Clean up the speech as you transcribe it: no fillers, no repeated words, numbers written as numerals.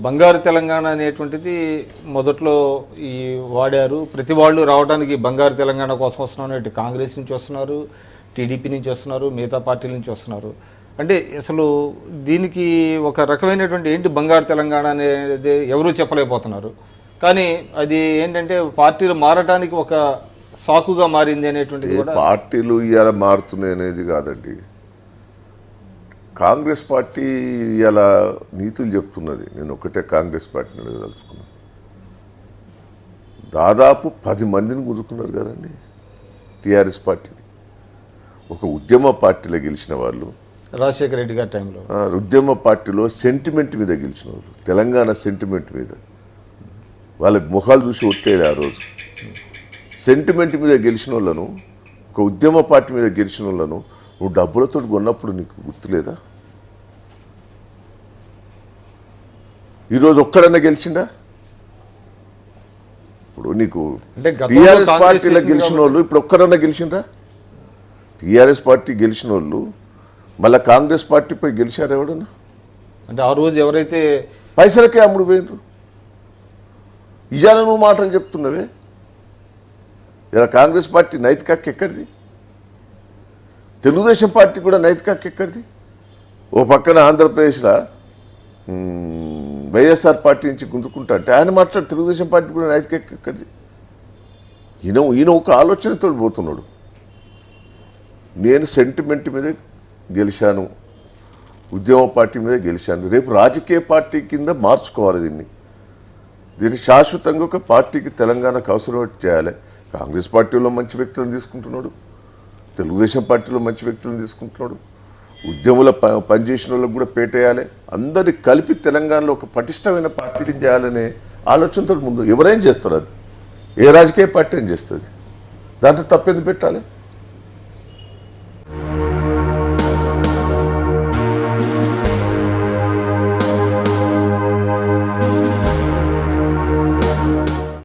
బంగారు తెలంగాణ అనేటువంటిది మొదట్లో ఈ వాడారు. ప్రతి వాళ్ళు రావడానికి బంగారు తెలంగాణ కోసం వస్తున్నారు. ఇటు కాంగ్రెస్ నుంచి వస్తున్నారు, టీడీపీ నుంచి వస్తున్నారు, మిగతా పార్టీల నుంచి వస్తున్నారు. అంటే అసలు దీనికి ఒక రకమైనటువంటి ఏంటి బంగారు తెలంగాణ అనేది ఎవరూ చెప్పలేకపోతున్నారు. కానీ అది ఏంటంటే పార్టీలు మారటానికి ఒక సాకుగా మారింది అనేటువంటిది కూడా. పార్టీలు ఇవాళ మారుతున్నాయి అనేది కాదండి. కాంగ్రెస్ పార్టీ ఇలా నీతులు చెప్తున్నది. నేను ఒకటే కాంగ్రెస్ పార్టీని అడగదలుచుకున్నాను. దాదాపు 10 మందిని గుంజుకున్నారు కదండి టీఆర్ఎస్ పార్టీని. ఒక ఉద్యమ పార్టీలో గెలిచిన వాళ్ళు, రాజశేఖర రెడ్డి గారి టైంలో ఉద్యమ పార్టీలో సెంటిమెంట్ మీద గెలిచిన వాళ్ళు, తెలంగాణ సెంటిమెంట్ మీద వాళ్ళ ముఖాలు చూసి ఒట్టేది. ఆ రోజు సెంటిమెంట్ మీద గెలిచిన వాళ్ళను, ఒక ఉద్యమ పార్టీ మీద గెలిచిన వాళ్ళను నువ్వు డబ్బులతో కొన్నప్పుడు నీకు గుర్తులేదా? ఈరోజు ఒక్కడన్నా గెలిచిండా? ఇప్పుడు నీకు టీఆర్ఎస్ పార్టీలో గెలిచిన వాళ్ళు ఇప్పుడు ఒక్కడన్నా గెలిచిండ్రా? టీఆర్ఎస్ పార్టీ గెలిచిన వాళ్ళు మళ్ళీ కాంగ్రెస్ పార్టీపై గెలిచారు ఎవడన్నా? అంటే ఆ రోజు ఎవరైతే పైసలకే అమ్ముడు పోయినరు. ఇవాళ నువ్వు మాటలు చెప్తున్నవే. ఇలా కాంగ్రెస్ పార్టీ నైతిక హక్కు ఎక్కడిది? తెలుగుదేశం పార్టీ కూడా నైతిక హక్కు ఎక్కడిది? ఓ పక్కన ఆంధ్రప్రదేశ్లో వైఎస్ఆర్ పార్టీ నుంచి గుంజుకుంటా అంటే ఆయన మాట్లాడు తెలుగుదేశం పార్టీ కూడా నైతిక హక్కు ఎక్కడిది? ఈయన ఒక ఆలోచనతో పోతున్నాడు. నేను సెంటిమెంట్ మీద గెలిచాను, ఉద్యమ పార్టీ మీద గెలిచాను. రేపు రాజకీయ పార్టీ కింద మార్చుకోవాలి దీన్ని శాశ్వతంగా ఒక పార్టీకి తెలంగాణకు అవసరం చేయాలి. కాంగ్రెస్ పార్టీలో మంచి వ్యక్తులను తీసుకుంటున్నాడు, తెలుగుదేశం పార్టీలో మంచి వ్యక్తులను తీసుకుంటున్నాడు, ఉద్యమంలో పనిచేసిన వాళ్ళకు కూడా పేటేయాలి. అందరినీ కలిపి తెలంగాణలో ఒక పటిష్టమైన పార్టీని చేయాలనే ఆలోచనతో ముందు ఎవరైనా చేస్తారు. అది ఏ రాజకీయ పార్టీ అని చేస్తుంది. దాంట్లో తప్పెందుకు పెట్టాలి?